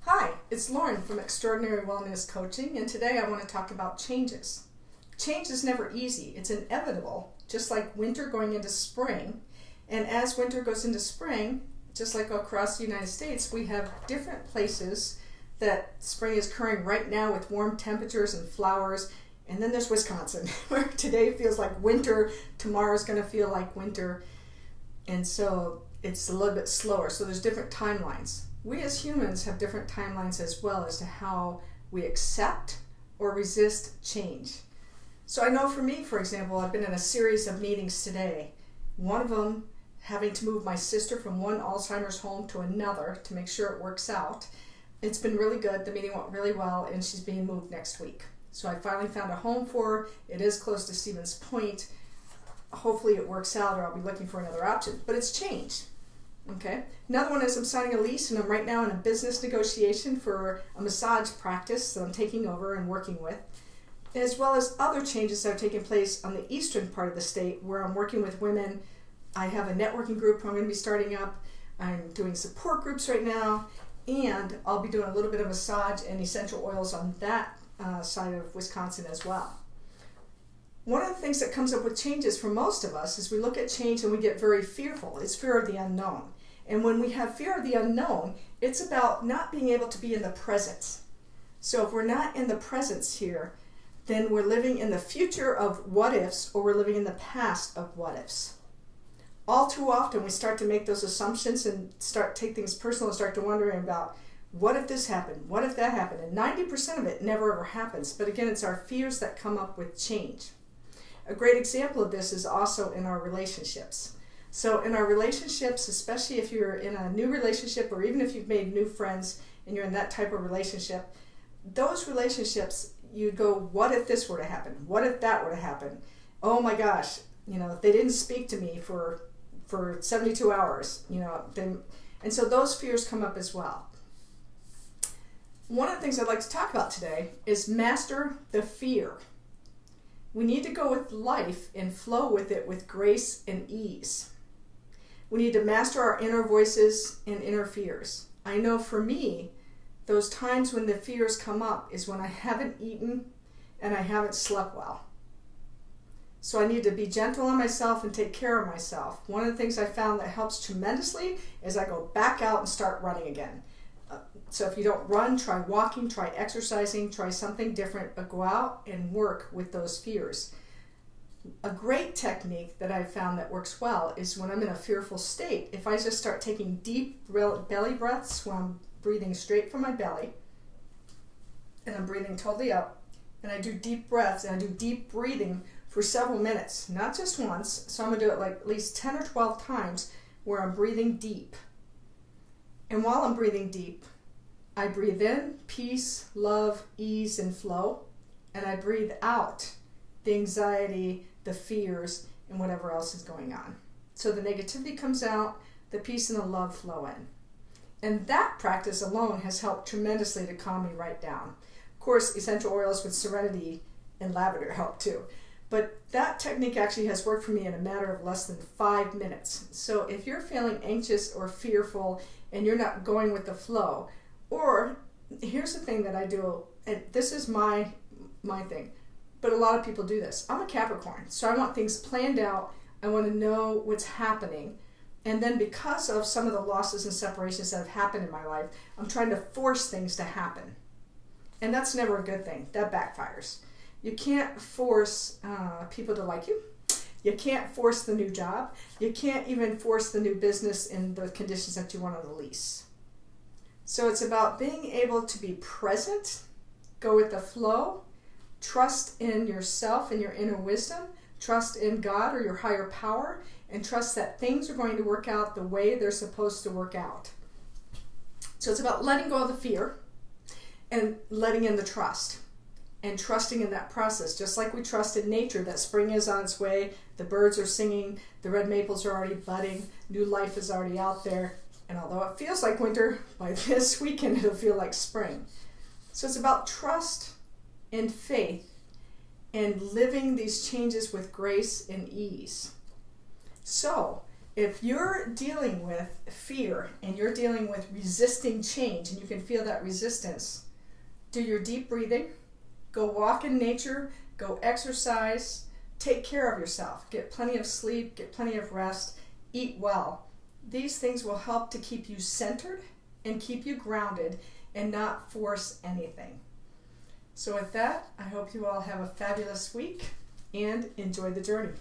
Hi, it's Lauren from Extraordinary Wellness Coaching, and today I want to talk about changes. Change is never easy. It's inevitable, just like winter going into spring. And as winter goes into spring, just like across the United States, we have different places that spring is occurring right now with warm temperatures and flowers. And then there's Wisconsin, where today feels like winter, tomorrow's going to feel like winter. And so it's a little bit slower. So there's different timelines. We as humans have different timelines as well as to how we accept or resist change. So I know for me, for example, I've been in a series of meetings today. One of them having to move my sister from one Alzheimer's home to another to make sure it works out. It's been really good. The meeting went really well, and she's being moved next week. So I finally found a home for her. It is close to Stevens Point. Hopefully it works out, or I'll be looking for another option. But it's changed. Okay. Another one is I'm signing a lease, and I'm right now in a business negotiation for a massage practice that I'm taking over and working with, as well as other changes that are taking place on the eastern part of the state where I'm working with women. I have a networking group I'm going to be starting up. I'm doing support groups right now, and I'll be doing a little bit of massage and essential oils on that side of Wisconsin as well. One of the things that comes up with changes for most of us is we look at change and we get very fearful. It's fear of the unknown. And when we have fear of the unknown, it's about not being able to be in the present. So if we're not in the presence here, then we're living in the future of what ifs, or we're living in the past of what ifs. All too often we start to make those assumptions and take things personal and start to wondering about, what if this happened? What if that happened? And 90% of it never ever happens. But again, it's our fears that come up with change. A great example of this is also in our relationships. So in our relationships, especially if you're in a new relationship, or even if you've made new friends and you're in that type of relationship, those relationships, you go, what if this were to happen? What if that were to happen? Oh my gosh, they didn't speak to me for 72 hours, and so those fears come up as well. One of the things I'd like to talk about today is master the fear. We need to go with life and flow with it with grace and ease. We need to master our inner voices and inner fears. I know for me, those times when the fears come up is when I haven't eaten and I haven't slept well. So I need to be gentle on myself and take care of myself. One of the things I found that helps tremendously is I go back out and start running again. So if you don't run, try walking, try exercising, try something different, but go out and work with those fears. A great technique that I've found that works well is when I'm in a fearful state, if I just start taking deep belly breaths when I'm breathing straight from my belly, and I'm breathing totally up, and I do deep breaths, and I do deep breathing for several minutes, not just once. So I'm going to do it like at least 10 or 12 times where I'm breathing deep. And while I'm breathing deep, I breathe in peace, love, ease, and flow. And I breathe out the anxiety, the fears, and whatever else is going on. So the negativity comes out, the peace and the love flow in. And that practice alone has helped tremendously to calm me right down. Of course, essential oils with serenity and lavender help too. But that technique actually has worked for me in a matter of less than 5 minutes. So if you're feeling anxious or fearful and you're not going with the flow, or here's the thing that I do, and this is my thing, but a lot of people do this. I'm a Capricorn, so I want things planned out. I want to know what's happening. And then because of some of the losses and separations that have happened in my life, I'm trying to force things to happen. And that's never a good thing. That backfires. You can't force people to like you. You can't force the new job. You can't even force the new business in the conditions that you want on the lease. So it's about being able to be present, go with the flow, trust in yourself and your inner wisdom, trust in God or your higher power, and trust that things are going to work out the way they're supposed to work out. So it's about letting go of the fear and letting in the trust. And trusting in that process, just like we trust in nature that spring is on its way, the birds are singing, the red maples are already budding, new life is already out there, and although it feels like winter, by this weekend it'll feel like spring. So it's about trust and faith and living these changes with grace and ease. So If you're dealing with fear and you're dealing with resisting change and you can feel that resistance, do your deep breathing, go walk in nature, go exercise, take care of yourself, get plenty of sleep, get plenty of rest, eat well. These things will help to keep you centered and keep you grounded and not force anything. So with that, I hope you all have a fabulous week and enjoy the journey.